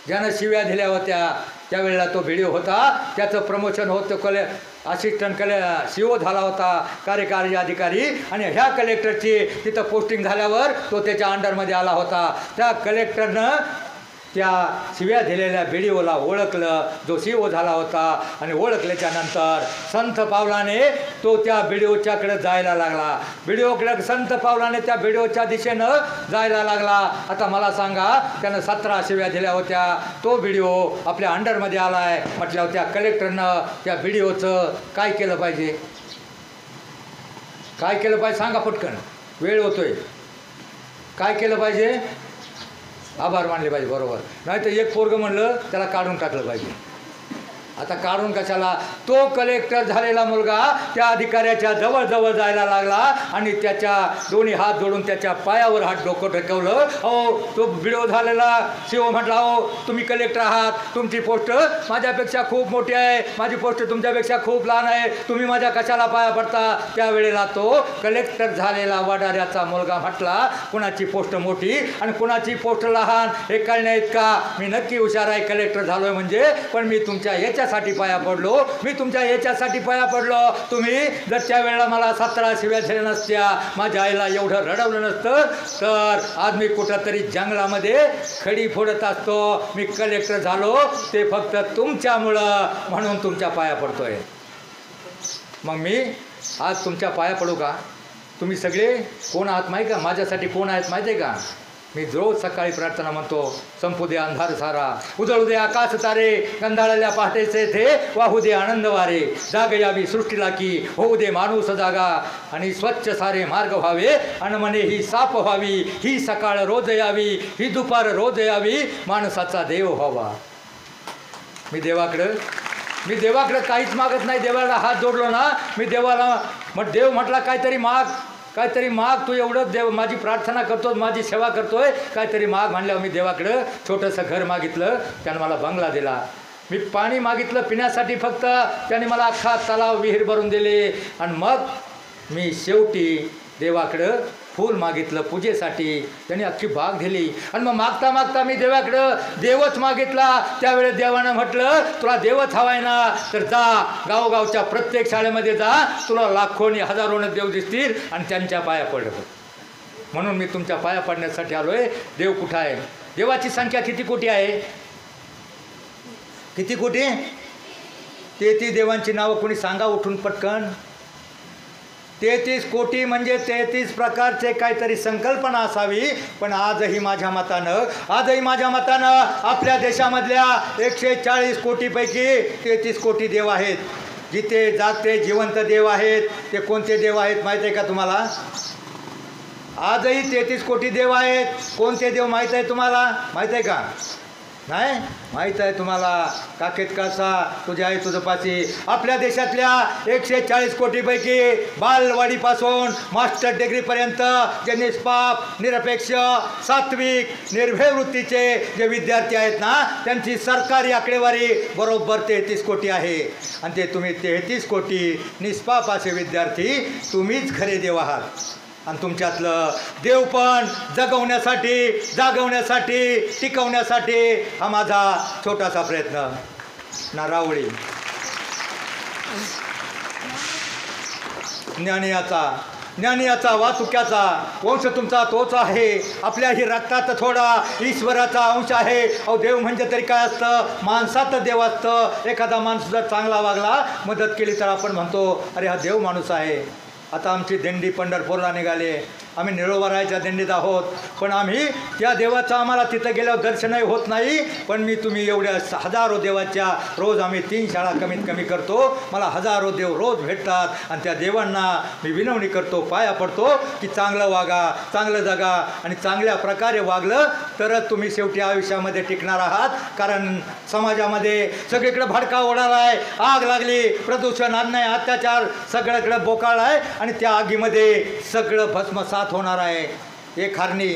ज्यानं शिव्या दिल्या होत्या त्यावेळेला तो BDO होता. त्याचं प्रमोशन होतं असिस्टंट CO झाला होता, कार्यकारी अधिकारी. आणि ह्या कलेक्टरची तिथं पोस्टिंग झाल्यावर तो त्याच्या अंडरमध्ये आला होता. त्या कलेक्टरनं त्या शिव्या दिलेल्या BDOला ओळखलं जो CO झाला होता आणि ओळखल्याच्या नंतर संथ पावलाने तो त्या BDOच्याकडे जायला लागला. BDOकडे संथ पावलाने त्या BDOच्या दिशेनं जायला लागला. आता मला सांगा त्यानं 17 शिव्या दिल्या होत्या. तो BDO आपल्या अंडरमध्ये आला आहे म्हटल्यावर त्या कलेक्टरनं त्या BDOचं काय केलं पाहिजे? काय केलं पाहिजे सांगा पटकन, वेळ होतोय. काय केलं पाहिजे? आभार मानले पाहिजे. बरोबर. नाही तर एक पोरगं म्हणलं त्याला काढून टाकलं पाहिजे. आता काढून कशाला? तो कलेक्टर झालेला मुलगा त्या अधिकाऱ्याच्या जवळ जायला लागला आणि त्याच्या दोन्ही हात जोडून त्याच्या पायावर हात डोकं टेकवलं. हो तो BDO झालेला CO म्हटला हो तुम्ही कलेक्टर आहात, तुमची पोस्ट माझ्यापेक्षा खूप मोठी आहे, माझी पोस्ट तुमच्यापेक्षा खूप लहान आहे, तुम्ही माझ्या कशाला पाया पडता? त्यावेळेला तो कलेक्टर झालेला वडाऱ्याचा मुलगा म्हटला कुणाची पोस्ट मोठी आणि कुणाची पोस्ट लहान हे कळण्यात का मी नक्की हुशार आहे कलेक्टर झालोय म्हणजे, पण मी तुमच्या याच्यासाठी पाया पडलो, मी तुमच्या याच्यासाठी पाया पडलो. तुम्ही जर त्यावेळेला मला 17 शिव्या दिल्या नसत्या, माझ्या आईला एवढं रडवलं नसतं तर आज मी कुठंतरी जंगलामध्ये खडी फोडत असतो. मी कलेक्टर झालो ते फक्त तुमच्यामुळं, म्हणून तुमच्या पाया पडतोय. मग मी आज तुमच्या पाया पडू का? तुम्ही सगळे कोण आहात माहिती का? माझ्यासाठी कोण आहेत माहिती आहे का? मी रोज सकाळी प्रार्थना म्हणतो, संपू दे अंधार सारा, उजळू दे आकाश तारे, गंधाळल्या पहाटेचे थे वाहू दे आनंद वारे, जाग यावी सृष्टीला की होऊ दे माणूस जागा, आणि स्वच्छ सारे मार्ग व्हावे आणि म्हणे ही साप व्हावी, ही सकाळ रोज यावी, ही दुपार रोज यावी, माणसाचा देव व्हावा. मी देवाकडं काहीच मागत नाही. देवाला हात जोडलो ना मी देवाला देव म्हटला काहीतरी माग, तू एवढंच देव माझी प्रार्थना करतो, माझी सेवा करतोय, काहीतरी माग म्हणल्यावर मी देवाकडं छोटंसं घर मागितलं, त्यानं मला बंगला दिला. मी पाणी मागितलं पिण्यासाठी फक्त, त्याने मला अख्खा तलाव विहीर भरून दिले. आणि मग मी शेवटी देवाकडं फूल मागितलं पूजेसाठी, त्याने अख्खी बाग दिली. आणि मग मागता मागता मी देवाकडं देवच मागितला. त्यावेळेस देवानं म्हटलं तुला देवच हवाय ना तर जा गावोगावच्या प्रत्येक शाळेमध्ये जा, तुला लाखोनी हजारोने देव दिसतील आणि त्यांच्या पाया पड. म्हणून मी तुमच्या पाया पडण्यासाठी आलोय. देव कुठं आहे? देवाची संख्या किती कोटी आहे? किती कोटी? 33 देवांची नावं कोणी सांगा उठून पटकन. 33 कोटी म्हणजे 33 प्रकारचे काहीतरी संकल्पना असावी. पण आजही माझ्या मतानं आपल्या देशामधल्या 140 कोटीपैकी 33 कोटी देव आहेत. जिथे जागते जिवंत देव आहेत. ते कोणते देव आहेत माहीत आहे का तुम्हाला? आजही 33 कोटी देव आहेत. कोणते देव माहीत आहे तुम्हाला? माहीत आहे का? नाही माहीत आहे तुम्हाला? काकेत कासा तुझे आहे तुझं पाशी. आपल्या देशातल्या 140 कोटीपैकी बालवाडीपासून मास्टर डिग्रीपर्यंत जे निष्पाप, निरपेक्ष, सात्विक, निर्भय वृत्तीचे जे विद्यार्थी आहेत ना, त्यांची सरकारी आकडेवारी बरोबर 33 कोटी आहे. आणि ते तुम्ही 33 कोटी निष्पाप असे विद्यार्थी तुम्हीच खरे देव आहात. आणि तुमच्यातलं देव पण जगवण्यासाठी, जागवण्यासाठी, टिकवण्यासाठी हा माझा छोटासा प्रयत्न. ना रावळी ज्ञानियाचा वाचुक्याचा वंश तुमचा तोच आहे. आपल्याही रक्तात थोडा ईश्वराचा अंश आहे. अहो देव म्हणजे तरी काय असतं? माणसात देव असतं. एखादा माणूस जर चांगला वागला, मदत केली तर आपण म्हणतो अरे हा देव माणूस आहे. आता आमची दिंडी पंढरपूरला निघाली. आम्ही निरोबरायच्या दिंडीत आहोत. पण आम्ही त्या देवाचं आम्हाला तिथं गेल्यावर दर्शनही होत नाही. पण तुम्ही एवढ्या हजारो देवाच्या रोज आम्ही 3 शाळा कमीत कमी करतो. मला हजारो देव रोज भेटतात. आणि त्या देवांना मी विनवणी करतो, पाया पडतो की चांगलं वागा, चांगलं जगा. आणि चांगल्या प्रकारे वागलं तरच तुम्ही शेवटी आयुष्यामध्ये टिकणार आहात. कारण समाजामध्ये सगळीकडे भडका उडाला आहे. आग लागली, प्रदूषण, अन्याय, अत्याचार सगळीकडे बोकाळ आहे. आणि त्या आगीमध्ये सगळं भस्मसात होणार आहे. एक हरणी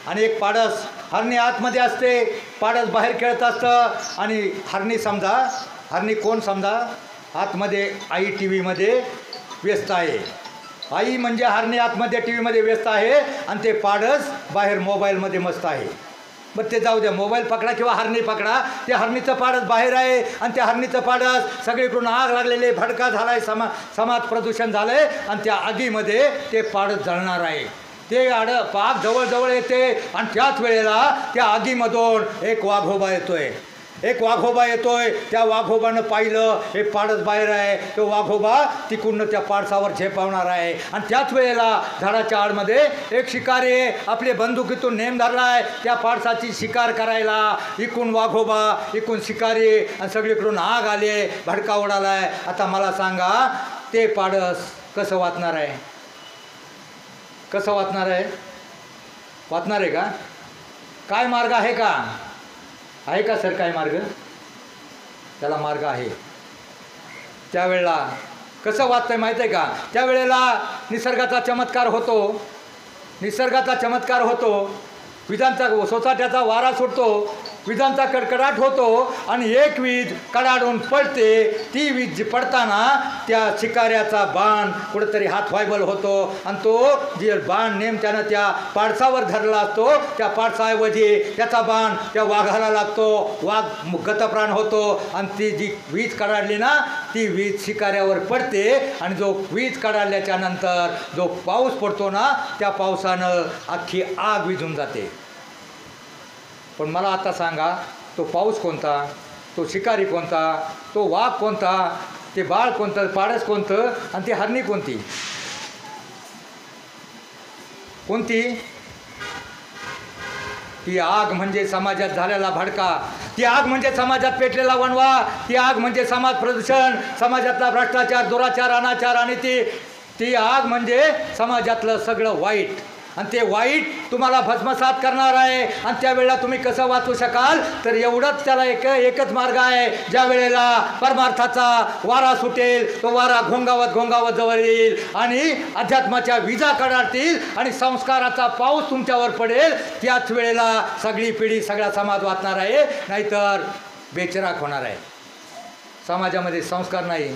आणि एक पाडस. हरणी आतमध्ये असते, पाडस बाहेर खेळत असतं. आणि हरणी कोण समजा? आतमध्ये आई टी व्हीमध्ये व्यस्त आहे. आई म्हणजे हरणी आतमध्ये टी व्हीमध्ये व्यस्त आहे. आणि ते पाडस बाहेर मोबाईलमध्ये मस्त आहे. बरं ते जाऊ द्या, मोबाईल पकडा किंवा हरणी पकडा, त्या हरणीचं पाडस बाहेर आहे. आणि त्या हरणीचं पाडस सगळीकडून आग लागलेले, भडका झाला आहे, समाज प्रदूषण झालं आहे. आणि त्या आगीमध्ये ते पाडस जळणार आहे. ते पाक जवळजवळ येते. आणि त्याच वेळेला त्या आगीमधून एक वाघोबा येतोय. त्या वाघोबानं पाहिलं हे पाडस बाहेर आहे. तो वाघोबा तिकडून त्या पाडसावर झेपावणार आहे. आणि त्याच वेळेला झाडाच्या आडमध्ये एक शिकारी आपले बंदुकीतून नेम धरला आहे त्या पाडसाची शिकार करायला. इकडून वाघोबा, इकडून शिकारी, आणि सगळीकडून आग आली, भडका उडाला आहे. आता मला सांगा ते पाडस कसं वाचणार आहे? कसं वाचणार आहे? वाचणार आहे का? काय मार्ग आहे का? आहे का सर काय मार्ग? त्याला मार्ग आहे. त्यावेळेला कसं वाचतंय माहीत आहे का? त्यावेळेला निसर्गाचा चमत्कार होतो. विजांचा सोसाट्याचा वारा सुटतो, विजांचा कडकडाट होतो. आणि एक वीज कडाडून पडते. ती वीज पडताना त्या शिकाऱ्याचा बाण कुठंतरी हात व्हायबल होतो. आणि तो जे बाण नेमक्यानं त्या पाडसावर धरला असतो, त्या पाडसाऐवजी त्याचा बाण त्या वाघाला लागतो. वाघ गतप्राण होतो. आणि ती जी वीज कडाडली ना, ती वीज शिकाऱ्यावर पडते. आणि जो वीज कडाडल्याच्या नंतर जो पाऊस पडतो ना, त्या पावसानं अख्खी आग विझून जाते. पण मला आता सांगा, तो पाऊस कोणता? तो शिकारी कोणता? तो वाघ कोणता? ते बाळ कोणतं? पाडस कोणतं? आणि ती हरणी कोणती? ती आग म्हणजे समाजात झालेला भडका. ती आग म्हणजे समाजात पेटलेला वणवा. ती आग म्हणजे समाज प्रदूषण, समाजातला भ्रष्टाचार, दुराचार, अनाचार. आणि ती आग म्हणजे समाजातलं सगळं वाईट. आणि ते वाईट तुम्हाला भस्मसात करणार आहे. आणि त्यावेळेला तुम्ही कसं वाचू शकाल? तर एवढंच त्याला एकच मार्ग आहे. ज्या वेळेला परमार्थाचा वारा सुटेल, तो वारा घोंगावत जवळ येईल. आणि अध्यात्माच्या विजा कडाडतील. आणि संस्काराचा पाऊस तुमच्यावर पडेल. त्याच वेळेला सगळी पिढी, सगळा समाज वाचणार आहे. नाहीतर बेचिराख होणार आहे. समाजामध्ये संस्कार नाही.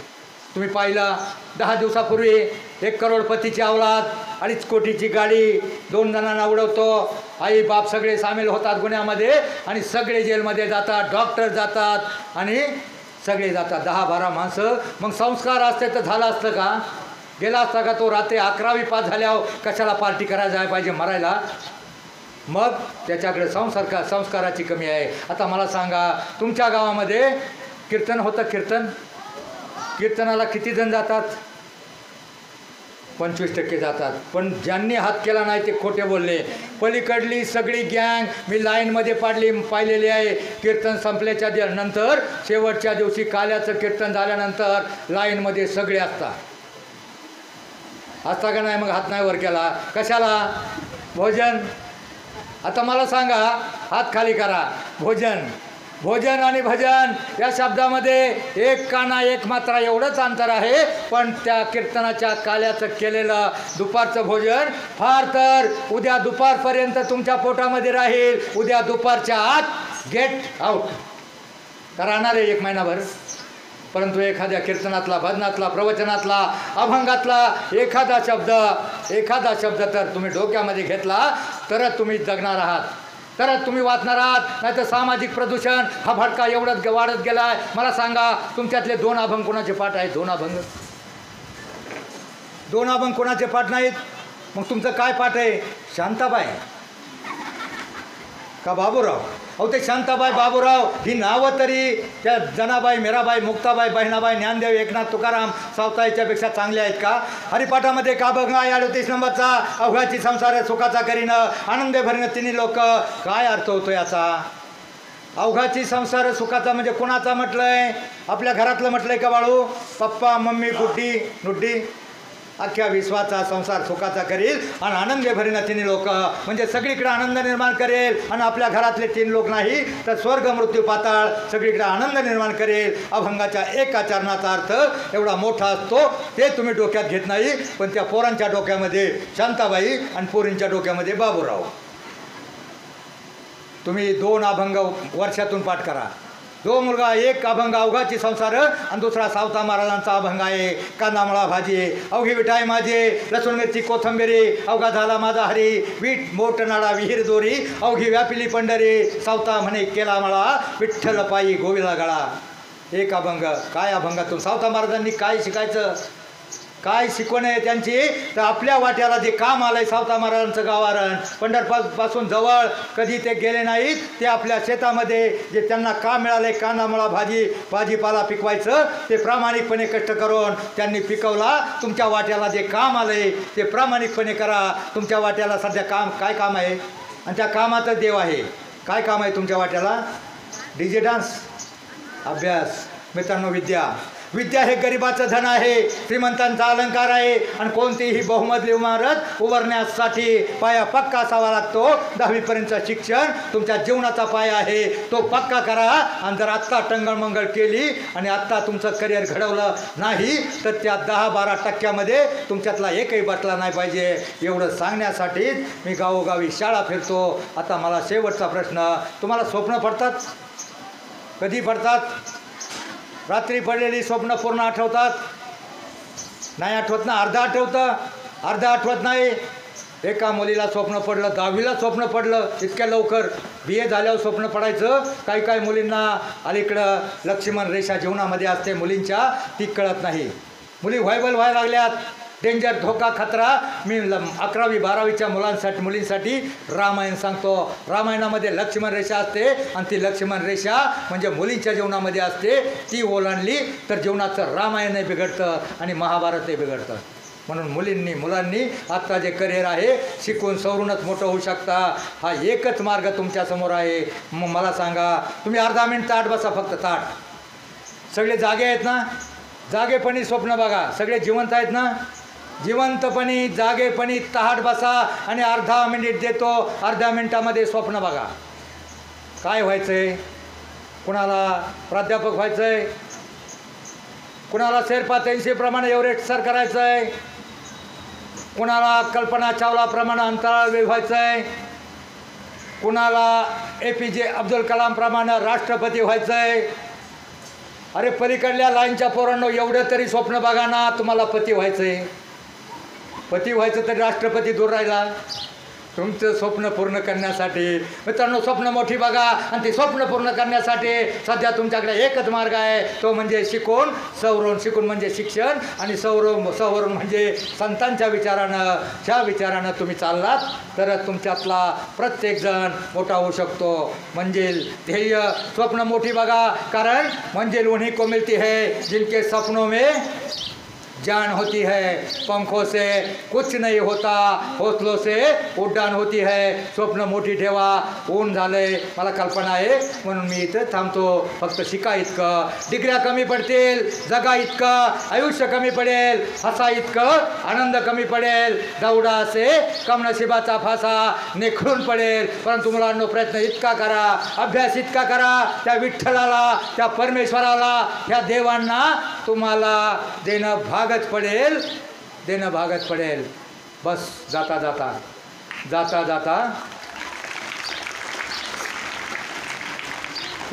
तुम्ही पाहिलं 10 दिवसापूर्वी 1 करोडपतीची अवलाद, 2.5 कोटीची गाडी, 2 जणांना उडवतो. आई बाप सगळे सामील होतात गुन्ह्यामध्ये. आणि सगळे जेलमध्ये जातात, डॉक्टर जातात, आणि सगळे जातात, 10-12 माणसं. मग संस्कार असते तर झालं असतं का? गेला असता का तो? रात्री 11वी पास झाल्यावर कशाला पार्टी करायला जायला पाहिजे मरायला? मग त्याच्याकडे संस्काराची कमी आहे. आता मला सांगा, तुमच्या गावामध्ये कीर्तन होतं. कीर्तनाला किती जण जातात? 25% जातात. पण ज्यांनी हात केला नाही ते खोटे बोलले. पलीकडली सगळी गँग मी लाईनमध्ये पाहिलेली आहे. कीर्तन संपल्याच्या नंतर शेवटच्या दिवशी काल्याचं कीर्तन झाल्यानंतर लाईनमध्ये सगळे असता का नाही? मग हात नाही वर केला कशाला? भोजन. आता मला सांगा, हात खाली करा. भोजन, भोजन आणि भजन या शब्दामध्ये एक काना एक मात्रा एवढंच अंतर आहे. पण त्या कीर्तनाच्या काल्याचं केलेलं दुपारचं भोजन फार तर उद्या दुपारपर्यंत तुमच्या पोटामध्ये राहील. उद्या दुपारच्या आत गेट आउट राहणार आहे 1 महिनाभर. परंतु एखाद्या कीर्तनातला, भजनातला, प्रवचनातला, अभंगातला एखादा शब्द तर तुम्ही डोक्यामध्ये घेतला तरच तुम्ही जगणार आहात, तरच तुम्ही वाचणार आहात. नाही तर सामाजिक प्रदूषण हा भडका एवढंच वाढत गेला आहे. मला सांगा, तुमच्यातले 2 अभंग कोणाचे पाठ आहेत? 2 अभंग कोणाचे पाठ नाहीत? मग तुमचं काय पाठ आहे? शांताबाई का बाबूराव? अहो ते शांताबाई, बाबूराव ही नावं तरी त्या जनाबाई, मीराबाई, मुक्ताबाई, बहिणाबाई, ज्ञानदेव, एकनाथ, तुकाराम, सावताईच्यापेक्षा चांगले आहेत का? हरिपाठामध्ये का अभंग आहे 38 नंबरचा, अवघाची संसार सुखाचा करीनं, आनंदे भरीनं तिन्ही लोक. काय अर्थ होतो याचा? अवघाची संसार सुखाचा म्हणजे कोणाचा म्हटलंय? आपल्या घरातलं म्हटलंय का बाळू? पप्पा, मम्मी, गुड्डी, नुड्डी. अख्ख्या विश्वाचा संसार सुखाचा करेल आणि आनंदे भरीनं तिन्ही लोक म्हणजे सगळीकडे आनंद निर्माण करेल. आणि आपल्या घरातले 3 लोक नाही तर स्वर्ग, मृत्यू, पाताळ सगळीकडे आनंद निर्माण करेल. अभंगाच्या एका चरणाचा अर्थ एवढा मोठा असतो, ते तुम्ही डोक्यात घेत नाही. पण त्या पोरांच्या डोक्यामध्ये शांताबाई आणि पोरींच्या डोक्यामध्ये बाबूराव. तुम्ही 2 अभंग वर्षातून पाठ करा. 2 मुलगा, एक अभंग अवघाची संसार आणि दुसरा सावता महाराजांचा अभंग आहे कांदामळा भाजी. अवघी विठाई माझी, लसूण मिरची कोथंबिरी, अवघा झाला माझा हरी, वीट मोठ नाडा विहीर दोरी, अवघी व्यापिली पंढरी, सावता म्हणे केला मळा, विठ्ठल पायी गोविला गळा. एक अभंग. काय अभंगातून सावता महाराजांनी काय शिकायचं? काय शिकवण आहे त्यांची? तर आपल्या वाट्याला जे काम आलंय सावता महाराजांचं गावारण, पंढरपूरपासून जवळ कधी ते गेले नाहीत. ते आपल्या शेतामध्ये जे त्यांना काम मिळाले, कांदामळा भाजीपाला पिकवायचं, ते प्रामाणिकपणे कष्ट करून त्यांनी पिकवला. तुमच्या वाट्याला जे काम आलंय ते प्रामाणिकपणे करा. तुमच्या वाट्याला सध्या काय काम आहे? आणि त्या कामातच देव आहे. काय काम आहे तुमच्या वाट्याला? डीजे डान्स, अभ्यास. मित्रांनो, विद्या हे गरिबाचं धन आहे, श्रीमंतांचा अलंकार आहे. आणि कोणतीही बहुमजली इमारत उभारण्यासाठी पाया पक्का असावा लागतो. 10वीपर्यंतचं शिक्षण तुमच्या जीवनाचा पाया आहे, तो पक्का करा. आणि जर आत्ता टंगळमंगळ केली आणि आत्ता तुमचं करिअर घडवलं नाही तर त्या 10-12% तुमच्यातला एकही बसला नाही पाहिजे. एवढं सांगण्यासाठीच मी गावोगावी शाळा फिरतो. आता मला शेवटचा प्रश्न, तुम्हाला स्वप्न पडतात? कधी पडतात? रात्री पडलेली स्वप्न पूर्ण आठवतात? नाही आठवत ना. अर्धा आठवतं, अर्धा आठवत नाही. एका मुलीला स्वप्न पडलं, 10वीला स्वप्न पडलं. इतक्या लवकर BA झाल्यावर स्वप्न पडायचं? काही मुलींना अलीकडं लक्ष्मण रेषा जीवनामध्ये असते मुलींच्या, ती कळत नाही. मुली व्हायबल व्हायला लागल्यात. डेंजर, धोका, खतरा. मी 11वी-12वीच्या मुलींसाठी रामायण सांगतो. रामायणामध्ये लक्ष्मण रेषा असते आणि ती लक्ष्मण रेषा म्हणजे मुलींच्या जीवनामध्ये असते. ती ओलांडली तर जीवनाचं रामायणही बिघडतं आणि महाभारतही बिघडतं. म्हणून मुलांनी आत्ता जे करिअर आहे, शिकून सवरूनच मोठं होऊ शकता. हा एकच मार्ग तुमच्यासमोर आहे. मग मला सांगा, तुम्ही अर्धा मिनिट ताट बसा, फक्त ताट. सगळे जागे आहेत ना? जागेपणी स्वप्न बघा. सगळे जिवंत आहेत ना? जिवंतपणी, जागेपणी ताट बसा आणि अर्धा मिनिट देतो. अर्ध्या मिनिटामध्ये स्वप्न बघा. काय व्हायचं आहे? कुणाला प्राध्यापक व्हायचं आहे, कुणाला शेर्पा 83 प्रमाणे एव्हरेस्ट सर करायचं आहे, कुणाला कल्पना चावलाप्रमाणे अंतराळ व्हायचं आहे, कुणाला APJ अब्दुल कलामप्रमाणे राष्ट्रपती व्हायचं आहे. अरे पलीकडल्या लाईनच्या पोरांनो, एवढं तरी स्वप्न बघा ना. तुम्हाला पती व्हायचं आहे, पती व्हायचं तरी राष्ट्रपती दूर राहिला. तुमचं स्वप्न पूर्ण करण्यासाठी मित्रांनो, स्वप्न मोठी बघा. आणि ती स्वप्न पूर्ण करण्यासाठी सध्या तुमच्याकडे एकच मार्ग आहे, तो म्हणजे शिकून सवरून. शिकून म्हणजे शिक्षण आणि सवरून म्हणजे संतांच्या विचारानं, ज्या विचारानं तुम्ही चाललात तर तुमच्यातला प्रत्येकजण मोठा होऊ शकतो. मंजिल, ध्येय, स्वप्न मोठी बघा. कारण मंजिल उन्हीं को मिलती है जिनके सपनों में जान होती है, पंखों से कुछ नहीं होता, हौसलों से उड्डाण होती है, स्वप्न मोठी ठेवा. ऊन झालंय, मला कल्पना आहे म्हणून मी इथं थांबतो. फक्त शिका इतकं, डिग्र्या कमी पडतील, जगा इतकं, आयुष्य कमी पडेल, हसा इतकं, आनंद कमी पडेल. दौडा असे कमनशिबाचा फासा निखळून पडेल. परंतु मुलांनो प्रयत्न इतका करा, अभ्यास इतका करा, त्या विठ्ठलाला, त्या परमेश्वराला, त्या देवांना तुम्हाला देणं भागच पडेल, देणं भागच पडेल. बस जाता जाता जाता जाता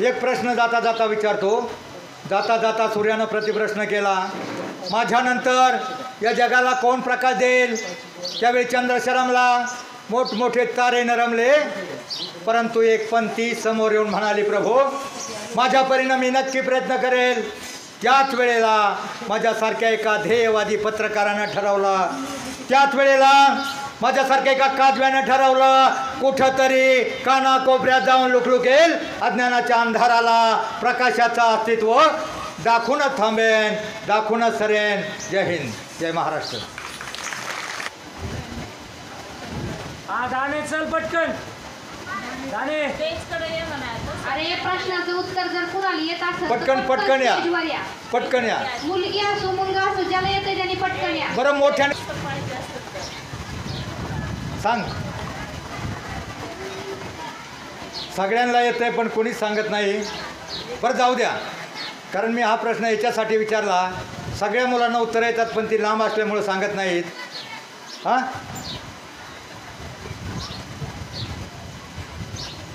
एक प्रश्न जाता जाता विचारतो. जाता जाता सूर्यानं प्रतिप्रश्न केला, माझ्यानंतर या जगाला कोण प्रकाश देईल? त्यावेळी चंद्र शरमला, मोठमोठे तारे नरमले, परंतु एक पंथी समोर येऊन म्हणाली, प्रभो माझ्या परीनं मी नक्की प्रयत्न करेल. त्याच वेळेला माझ्यासारख्या एका ध्येयवादी पत्रकारानं ठरवलं, त्याच वेळेला माझ्यासारख्या एका काजव्यानं ठरवलं, कुठंतरी कानाकोपऱ्यात जाऊन लुकलुकेल, अज्ञानाच्या अंधाराला प्रकाशाचं अस्तित्व दाखवूनच थांबेन, दाखवूनच सरेन. जय हिंद, जय महाराष्ट्र. हा गाणे चल पटकन गाणे. अरे प्रश्नाचं उत्तर जर कुणाला येत असेल तर पटकन या, स्टेजवर या. पटकन या. मुलगी असो मुलगा असो ज्याला येते त्यांनी पटकन या. बरं मोठ्याने सांग. सगळ्यांना येतंय पण कोणीच सांगत नाही. बरं जाऊ द्या, कारण मी हा प्रश्न याच्यासाठी विचारला, सगळ्या मुलांना उत्तर येतात पण ती लांब असल्यामुळे सांगत नाहीत. हां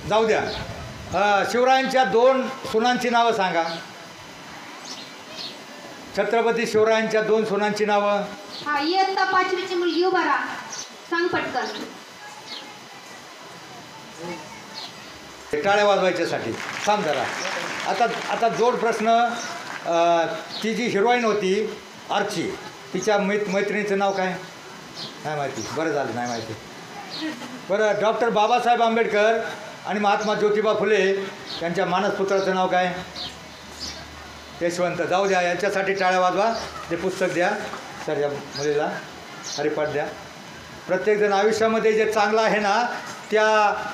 जाऊ द्या. शिवरायांच्या 2 सुनांची नावं सांगा. छत्रपती शिवरायांच्या 2 सुनांची नावं. हा इयत्ता 5वीची मुलगी उभा राहा, सांग पटकन. टाळ्या वाजवायच्यासाठी थांब जरा. आता जोड प्रश्न. ती जी हिरोईन होती आर्ची, तिच्या मैत्रिणीचं नाव काय? नाही माहिती. बरं झालं नाही माहिती. बरं, डॉक्टर बाबासाहेब आंबेडकर आणि महात्मा ज्योतिबा फुले यांच्या मानसपुत्राचं नाव काय? यशवंत. जाऊ द्या, यांच्यासाठी टाळ्या वाजवा. ते पुस्तक द्या सर या मुलीला, हरिपाठ द्या. प्रत्येकजण आयुष्यामध्ये जे चांगलं आहे ना, त्या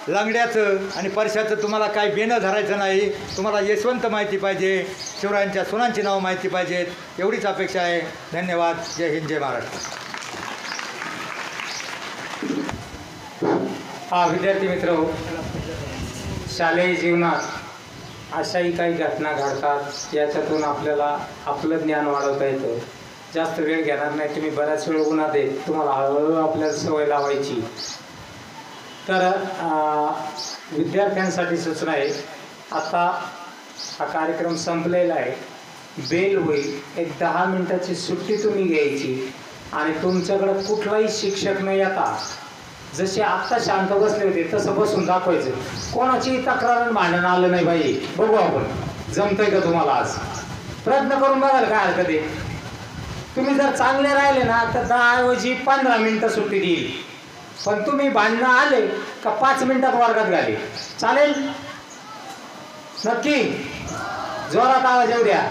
लंगड्याचं आणि परशाचं तुम्हाला काय बेनं धरायचं नाही. तुम्हाला यशवंत माहिती पाहिजे, शिवरायांच्या सुनांची नावं माहिती पाहिजेत, एवढीच अपेक्षा आहे. धन्यवाद. जय हिंद, जय महाराष्ट्र. विद्यार्थी मित्र, शालेय जीवनात अशाही काही घटना घडतात, याच्यातून आपल्याला आपलं ज्ञान वाढवता येतं. जास्त वेळ घेणार नाही, तुम्ही बऱ्याच वेळ उन्हात देत, तुम्हाला हळूहळू आपल्याला सवय लावायची. तर विद्यार्थ्यांसाठी सूचना आहे, आता हा कार्यक्रम संपलेला आहे, बेल होईल, एक 10 मिनिटाची सुट्टी तुम्ही घ्यायची आणि तुमच्याकडं कुठलाही शिक्षक न येता जसे आत्ता शांत बसले होते तसं बसून दाखवायचं. कोणाची तक्रार भांडण आलं नाही पाहिजे. बघू आपण जमतंय का तुम्हाला. आज प्रयत्न करून बघाल, काय हरकत आहे. तुम्ही जर चांगले राहिले ना तर 10 ऐवजी 15 मिनिटं सुट्टी देईल, पण तुम्ही भांडणं आले का 5 मिनिटात वर्गात घाले. चालेल? नक्की जोरात आवाज येऊ द्या.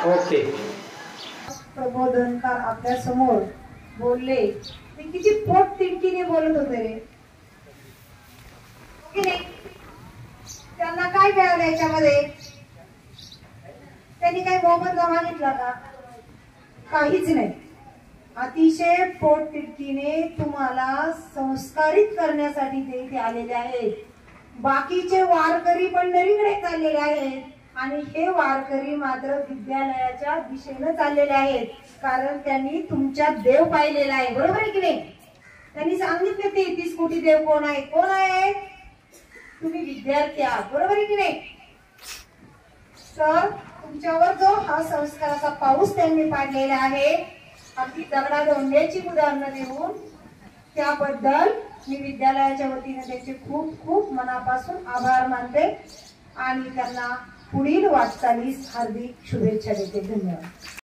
ओके. प्रबोधनकार आपल्या समोर बोलले, ते किती पोट तिडकीने बोलत होते रे, की नाही? त्यांना काय मिळालं याच्यामध्ये? त्यांनी काही मोबदला मागितला का? काहीच नाही. अतिशय पोट तिडकीने तुम्हाला संस्कारित करण्यासाठी ते इथे आलेले आहेत. बाकीचे वारकरी पंढरीकडे चाललेले आहेत आणि हे वारकरी मात्र विद्यालयाच्या दिशेने चाललेले आहेत, कारण त्यांनी तुमच्यात देव पाहिलेला आहे. बरोबर आहे की नाही? त्यांनी सांगितले ते 30 कोटी देव कोण आहे? कोण आहे? तुम्ही विद्यार्थी आहात. बरोबर आहे की नाही? तर तुमच्यावर जो हा संस्काराचा पाऊस त्यांनी पाडलेला आहे, अगदी दगडाधोंड्याची उदाहरणं देऊन, त्याबद्दल मी विद्यालयाच्या वतीने त्यांचे खूप खूप मनापासून आभार मानते आणि त्यांना पुढील वाटचालीस हार्दिक शुभेच्छा देते. धन्यवाद.